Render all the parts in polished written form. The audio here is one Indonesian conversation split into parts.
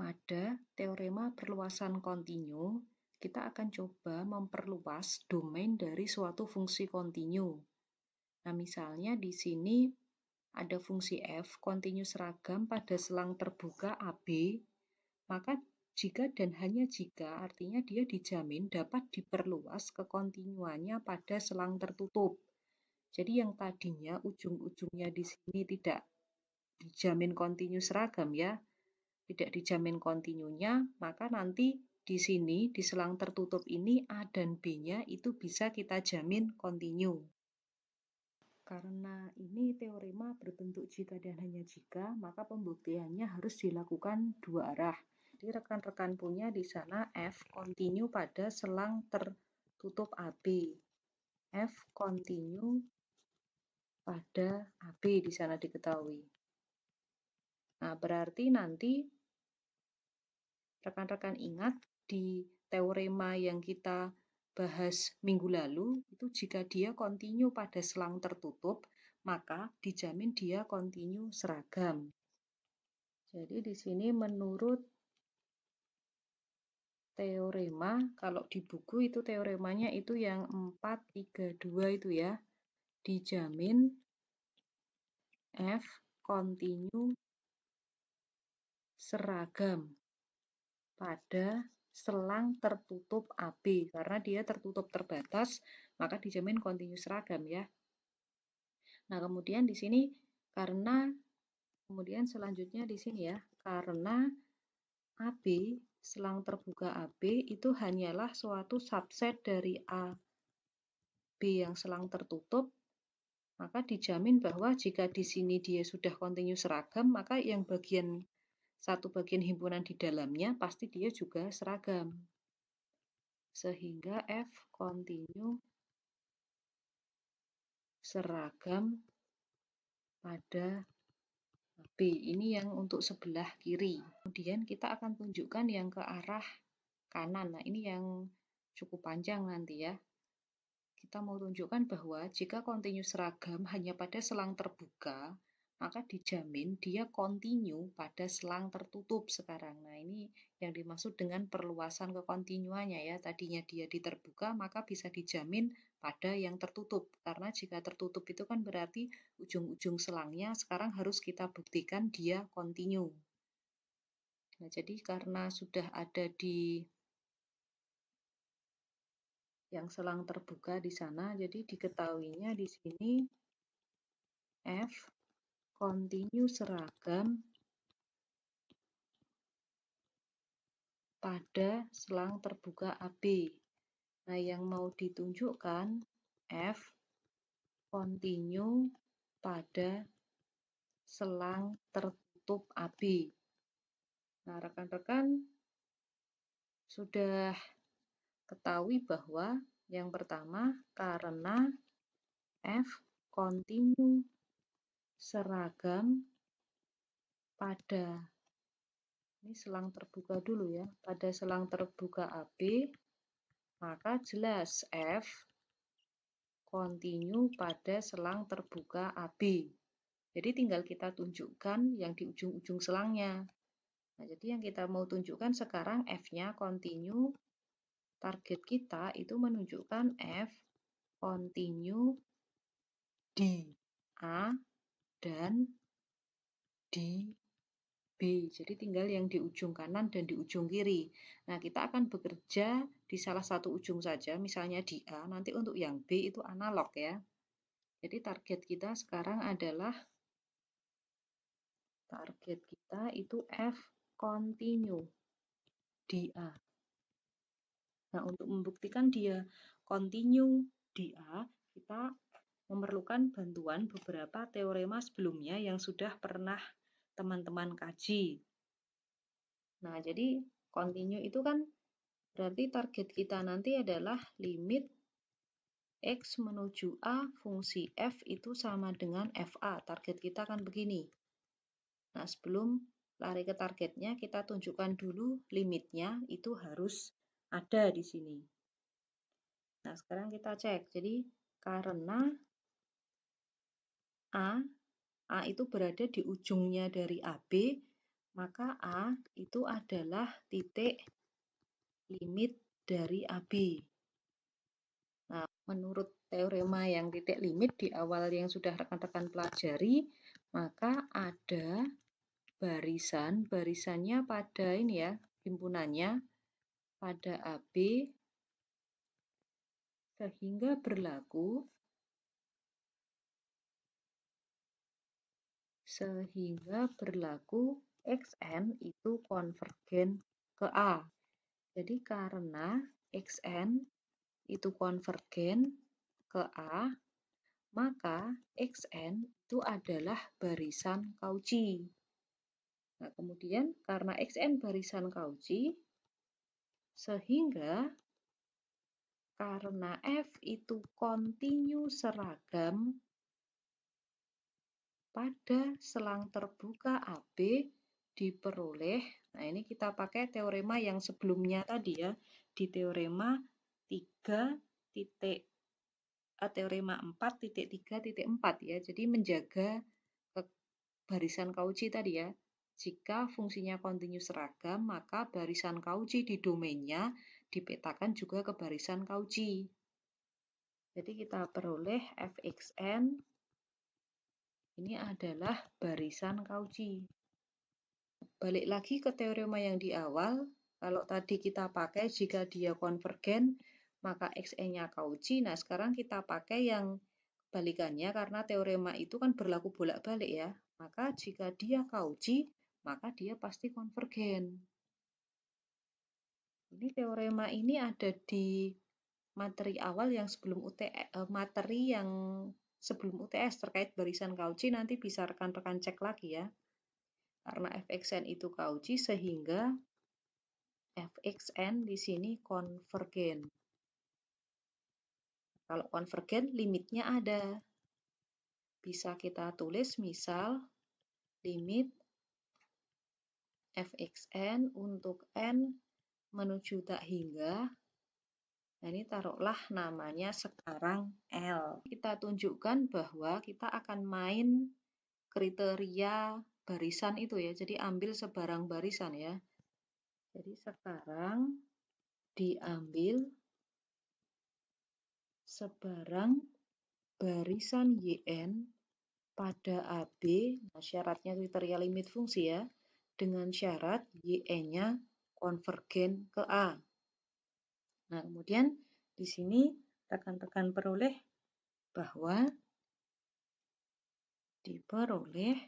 Pada teorema perluasan kontinu, kita akan coba memperluas domain dari suatu fungsi kontinu. Nah, misalnya di sini ada fungsi f kontinu seragam pada selang terbuka AB, maka jika dan hanya jika artinya dia dijamin dapat diperluas kekontinuannya pada selang tertutup. Jadi yang tadinya ujung-ujungnya di sini tidak dijamin kontinu seragam ya, tidak dijamin kontinunya, maka nanti di sini di selang tertutup ini A dan B-nya itu bisa kita jamin kontinu. Karena ini teorema berbentuk jika dan hanya jika, maka pembuktiannya harus dilakukan dua arah. Jadi rekan-rekan punya di sana F kontinu pada selang tertutup AB. F kontinu pada AB di sana diketahui. Nah, berarti nanti rekan-rekan ingat di teorema yang kita bahas minggu lalu, itu jika dia kontinu pada selang tertutup, maka dijamin dia kontinu seragam. Jadi di sini menurut teorema, kalau di buku itu teoremanya itu yang 432 itu ya, dijamin F kontinu seragam pada selang tertutup AB. Karena dia tertutup terbatas, maka dijamin kontinu seragam ya. Nah, kemudian di sini kemudian selanjutnya di sini ya, karena AB, selang terbuka AB itu hanyalah suatu subset dari AB yang selang tertutup, maka dijamin bahwa jika di sini dia sudah kontinu seragam, maka yang satu bagian himpunan di dalamnya pasti dia juga seragam. Sehingga F kontinu seragam pada B. Ini yang untuk sebelah kiri. Kemudian kita akan tunjukkan yang ke arah kanan. Nah, ini yang cukup panjang nanti ya. Kita mau tunjukkan bahwa jika kontinu seragam hanya pada selang terbuka, maka dijamin dia kontinu pada selang tertutup sekarang. Nah, ini yang dimaksud dengan perluasan kekontinuannya ya. Tadinya dia di terbuka, maka bisa dijamin pada yang tertutup. Karena jika tertutup itu kan berarti ujung-ujung selangnya sekarang harus kita buktikan dia kontinu. Nah, jadi karena sudah ada di yang selang terbuka di sana, jadi diketahuinya di sini F kontinu seragam pada selang terbuka AB. Nah, yang mau ditunjukkan F kontinu pada selang tertutup AB. Nah, rekan-rekan sudah ketahui bahwa yang pertama karena F kontinu seragam pada ini selang terbuka dulu ya, pada selang terbuka AB, maka jelas F kontinu pada selang terbuka AB. Jadi tinggal kita tunjukkan yang di ujung-ujung selangnya. Nah, jadi yang kita mau tunjukkan sekarang F-nya kontinu. Target kita itu menunjukkan F kontinu di A dan di B. Jadi tinggal yang di ujung kanan dan di ujung kiri. Nah, kita akan bekerja di salah satu ujung saja, misalnya di A. Nanti untuk yang B itu analog ya. Jadi target kita sekarang adalah itu F kontinu di A. Nah, untuk membuktikan dia kontinu di A, kita memerlukan bantuan beberapa teorema sebelumnya yang sudah pernah teman-teman kaji. Nah, jadi kontinu itu kan berarti target kita nanti adalah limit X menuju A fungsi F itu sama dengan FA. Target kita kan begini. Nah, sebelum lari ke targetnya, kita tunjukkan dulu limitnya itu harus ada di sini. Nah, sekarang kita cek. Jadi, karena A itu berada di ujungnya dari AB, maka A itu adalah titik limit dari AB. Nah, menurut teorema yang titik limit di awal yang sudah rekan-rekan pelajari, maka ada barisannya pada ini ya, himpunannya pada AB sehingga berlaku Xn itu konvergen ke A. Jadi karena Xn itu konvergen ke A, maka Xn itu adalah barisan Cauchy. Nah, kemudian karena Xn barisan Cauchy, sehingga karena F itu kontinu seragam pada selang terbuka AB diperoleh, nah ini kita pakai teorema yang sebelumnya tadi ya, di teorema 4.3.4 ya, jadi menjaga barisan Cauchy tadi ya. Jika fungsinya kontinu seragam, maka barisan Cauchy di domainnya dipetakan juga ke barisan Cauchy. Jadi kita peroleh Fxn ini adalah barisan Cauchy. Balik lagi ke teorema yang di awal, kalau tadi kita pakai jika dia konvergen, maka Xn-nya Cauchy. Nah, sekarang kita pakai yang kebalikannya karena teorema itu kan berlaku bolak-balik ya. Maka jika dia Cauchy, maka dia pasti konvergen. Ini teorema ini ada di materi awal yang sebelum UTS terkait barisan Cauchy, nanti bisa rekan-rekan cek lagi ya. Karena Fxn itu Cauchy sehingga Fxn di sini konvergen. Kalau konvergen limitnya ada. Bisa kita tulis misal limit Fxn untuk n menuju tak hingga. Nah, ini taruhlah namanya sekarang L. Kita tunjukkan bahwa kita akan main kriteria barisan itu ya. Jadi ambil sebarang barisan ya. Jadi sekarang diambil sebarang barisan YN pada AB, nah syaratnya kriteria limit fungsi ya, dengan syarat YN-nya konvergen ke A. Nah, kemudian di sini rekan-rekan peroleh bahwa diperoleh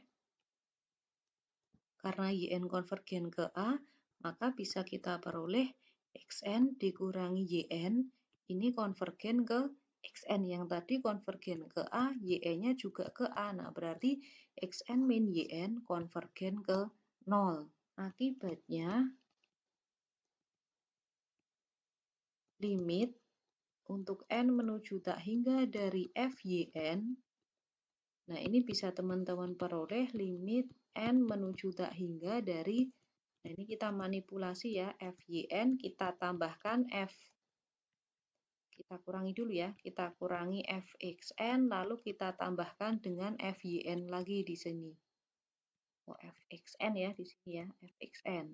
karena YN konvergen ke A, maka bisa kita peroleh Xn dikurangi YN, ini konvergen ke Xn yang tadi konvergen ke A, YN-nya juga ke A. Nah, berarti Xn min YN konvergen ke 0. Akibatnya, limit untuk N menuju tak hingga dari Fyn, nah ini bisa teman-teman peroleh limit N menuju tak hingga dari, nah ini kita manipulasi ya, Fyn, kita tambahkan F. Kita kurangi dulu ya, kita kurangi Fxn, lalu kita tambahkan dengan Fyn lagi di sini. Oh, Fxn ya di sini ya, Fxn.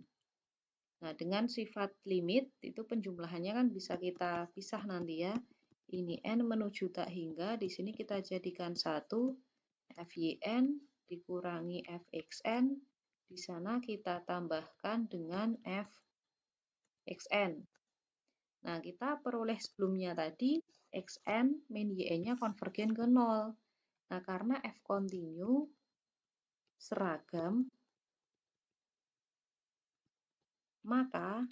Nah, dengan sifat limit, itu penjumlahannya kan bisa kita pisah nanti ya. Ini N menuju tak hingga, di sini kita jadikan 1, Fyn dikurangi Fxn, di sana kita tambahkan dengan Fxn. Nah, kita peroleh sebelumnya tadi, Xn min Yn-nya konvergen ke 0. Nah, karena F kontinu seragam, maka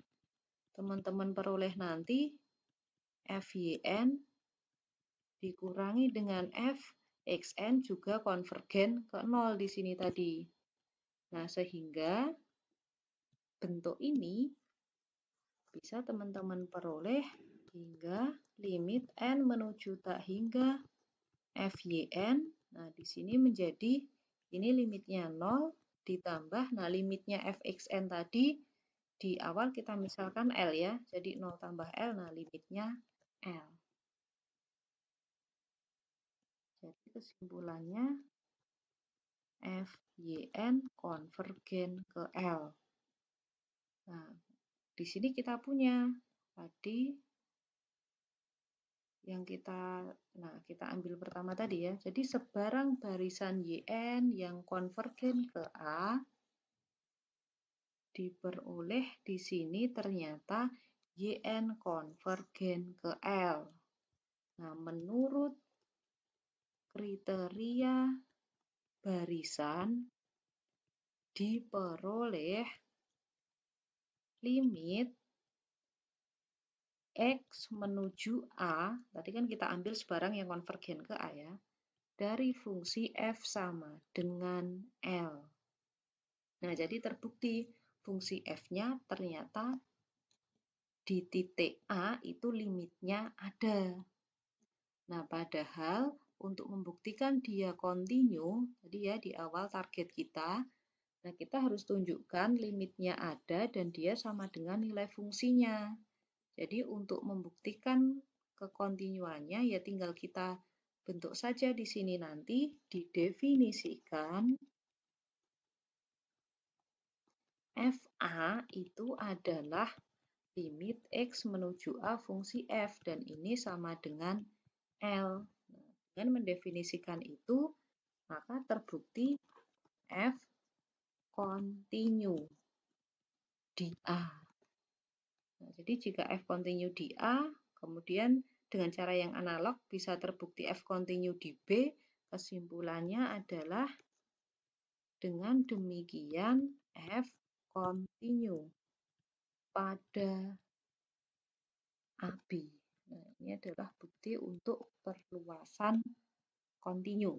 teman-teman peroleh nanti Fyn dikurangi dengan Fxn juga konvergen ke 0 di sini tadi. Nah, sehingga bentuk ini bisa teman-teman peroleh hingga limit N menuju tak hingga Fyn. Nah, di sini menjadi, ini limitnya 0 ditambah, nah limitnya Fxn tadi di awal kita misalkan L ya, jadi 0 tambah L, nah limitnya L. Jadi kesimpulannya FYN konvergen ke L. Nah, di sini kita punya tadi yang kita ambil pertama tadi ya. Jadi sebarang barisan YN yang konvergen ke A diperoleh di sini ternyata YN konvergen ke L. Nah, menurut kriteria barisan diperoleh limit X menuju A, tadi kan kita ambil sebarang yang konvergen ke A ya, dari fungsi F sama dengan L. Nah, jadi terbukti fungsi F-nya ternyata di titik A itu limitnya ada. Nah, padahal untuk membuktikan dia kontinu, tadi ya di awal target kita, nah kita harus tunjukkan limitnya ada dan dia sama dengan nilai fungsinya. Jadi untuk membuktikan kekontinuannya ya tinggal kita bentuk saja di sini nanti didefinisikan FA itu adalah limit X menuju A fungsi F dan ini sama dengan L. Nah, dengan mendefinisikan itu maka terbukti F kontinu di A. Nah, jadi jika F kontinu di A, kemudian dengan cara yang analog bisa terbukti F kontinu di B, kesimpulannya adalah dengan demikian F kontinu pada AB. Nah, ini adalah bukti untuk perluasan kontinu.